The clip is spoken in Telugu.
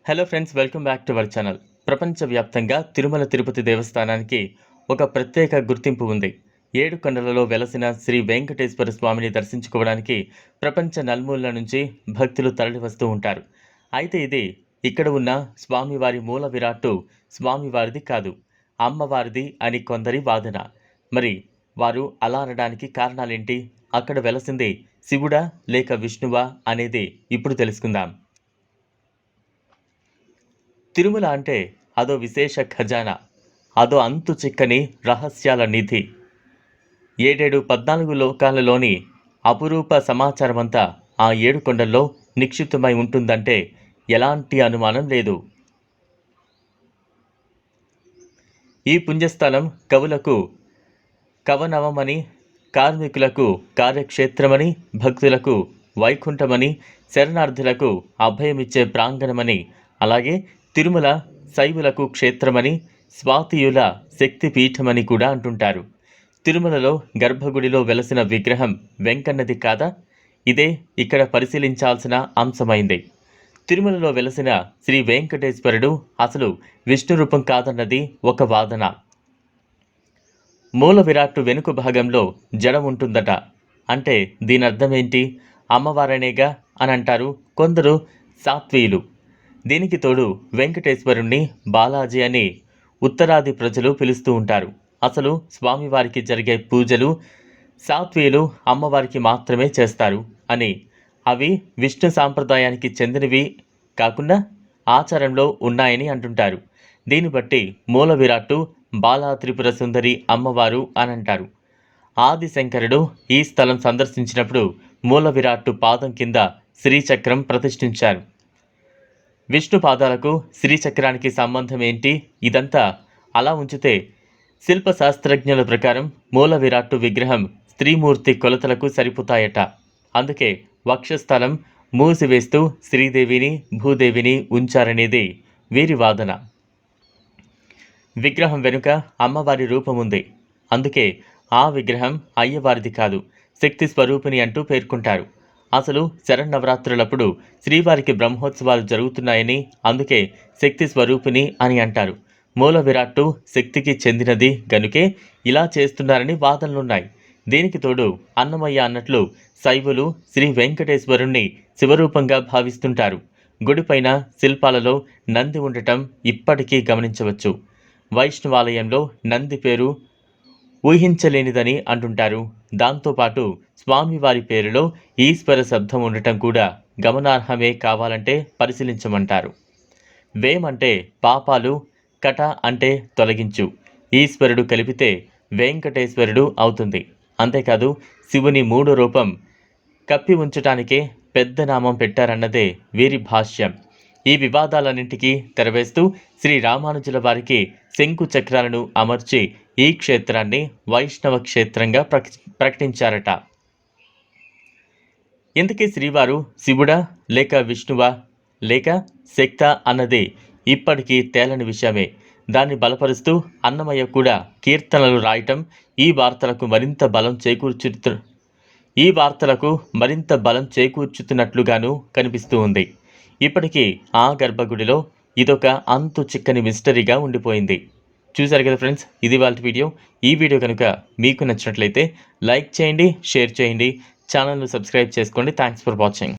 Hello friends, welcome back to our channel. ప్రపంచవ్యాప్తంగా తిరుమల తిరుపతి దేవస్థానానికి ఒక ప్రత్యేక గుర్తింపు ఉంది. 7 కొండలలో వెలసిన శ్రీ వెంకటేశ్వర స్వామిని దర్శించుకోవడానికి ప్రపంచ నలుమూలల నుంచి భక్తులు తరలివస్తూ ఉంటారు. అయితే ఇది ఇక్కడ ఉన్న స్వామివారి మూల విరాట్టు స్వామివారిది కాదు, అమ్మవారిది అని కొందరి వాదన. మరి వారు అలా అనడానికి కారణాలేంటి? అక్కడ వెలసింది శివుడా లేక విష్ణువా అనేది ఇప్పుడు తెలుసుకుందాం. తిరుమల అంటే అదో విశేష ఖజానా, అదో అంతు చిక్కని రహస్యాల నిధి. 14 లోకాలలోని అపురూప సమాచారమంతా ఆ 7 కొండల్లో నిక్షిప్తమై ఉంటుందంటే ఎలాంటి అనుమానం లేదు. ఈ పుణ్యస్థలం కవులకు కవనవమని, కార్మికులకు కార్యక్షేత్రమని, భక్తులకు వైకుంఠమని, శరణార్థులకు అభయమిచ్చే ప్రాంగణమని, అలాగే తిరుమల శైవులకు క్షేత్రమని, స్వాతియుల శక్తిపీఠమని కూడా అంటుంటారు. తిరుమలలో గర్భగుడిలో వెలసిన విగ్రహం వెంకన్నది కాదా? ఇదే ఇక్కడ పరిశీలించాల్సిన అంశమైంది. తిరుమలలో వెలసిన శ్రీ వెంకటేశ్వరుడు అసలు విష్ణు రూపం కాదన్నది ఒక వాదన. మూల విరాట్టు వెనుక భాగంలో జడం ఉంటుందట. అంటే దీని అర్థమేంటి? అమ్మవారనేగా అని అంటారు కొందరు సాత్వీయులు. దీనికి తోడు వెంకటేశ్వరుణ్ణి బాలాజీ అని ఉత్తరాది ప్రజలు పిలుస్తూ ఉంటారు. అసలు స్వామివారికి జరిగే పూజలు సాత్వీయులు అమ్మవారికి మాత్రమే చేస్తారు అని, అవి విష్ణు సాంప్రదాయానికి చెందినవి కాకుండా ఆచారంలో ఉన్నాయని అంటుంటారు. దీన్ని బట్టి మూల విరాట్టు బాలా త్రిపుర సుందరి అమ్మవారు అని అంటారు. ఆదిశంకరుడు ఈ స్థలం సందర్శించినప్పుడు మూల విరాట్టు పాదం కింద శ్రీచక్రం ప్రతిష్ఠించారు. విష్ణు పాదాలకు శ్రీచక్రానికి సంబంధం ఏంటి? ఇదంతా అలా ఉంచితే శిల్పశాస్త్రజ్ఞుల ప్రకారం మూల విరాట్టు విగ్రహం స్త్రీమూర్తి కొలతలకు సరిపోతాయట. అందుకే వక్షస్థలం మూసివేస్తూ శ్రీదేవిని భూదేవిని ఉంచారనేది వీరి వాదన. విగ్రహం వెనుక అమ్మవారి రూపముంది. అందుకే ఆ విగ్రహం అయ్యవారిది కాదు, శక్తి స్వరూపిణి అంటూ పేర్కొంటారు. అసలు శరన్నవరాత్రులప్పుడు శ్రీవారికి బ్రహ్మోత్సవాలు జరుగుతున్నాయని, అందుకే శక్తి స్వరూపిణి అని అంటారు. మూల విరాట్టు శక్తికి చెందినది గనుకే ఇలా చేస్తున్నారని వాదనలున్నాయి. దీనికి తోడు అన్నమయ్య అన్నట్లు శైవులు శ్రీ వెంకటేశ్వరుణ్ణి శివరూపంగా భావిస్తుంటారు. గుడిపైన శిల్పాలలో నంది ఉండటం ఇప్పటికీ గమనించవచ్చు. వైష్ణవాలయంలో నంది పేరు ఊహించలేనిదని అంటుంటారు. దాంతోపాటు స్వామివారి పేరులో ఈశ్వర శబ్దం ఉండటం కూడా గమనార్హమే. కావాలంటే పరిశీలించమంటారు. వేం అంటే పాపాలు, కట అంటే తొలగించు. ఈశ్వరుడు కలిపితే వెంకటేశ్వరుడు అవుతుంది. అంతేకాదు శివుని 3 రూపం కప్పి ఉంచటానికే పెద్ద నామం పెట్టారన్నదే వీరి భాష్యం. ఈ వివాదాలన్నింటికీ తెరవేస్తూ శ్రీ రామానుజుల వారికి శంకు చక్రాలను అమర్చి ఈ క్షేత్రాన్ని వైష్ణవ క్షేత్రంగా ప్రకటించారట. ఇంతకీ శ్రీవారు శివుడా లేక విష్ణువా లేక శక్త అన్నది ఇప్పటికీ తేలని విషయమే. దాన్ని బలపరుస్తూ అన్నమయ్య కూడా కీర్తనలు రాయటం ఈ వార్తలకు మరింత బలం చేకూర్చుతున్నట్లుగాను కనిపిస్తూ ఉంది. ఇప్పటికీ ఆ గర్భగుడిలో ఇదొక అంతు చిక్కని మిస్టరీగా ఉండిపోయింది. చూసారు కదా ఫ్రెండ్స్, ఇది వాళ్ళ వీడియో. ఈ వీడియో కనుక మీకు నచ్చినట్లయితే లైక్ చేయండి, షేర్ చేయండి, ఛానల్ను సబ్స్క్రైబ్ చేసుకోండి. Thanks for watching.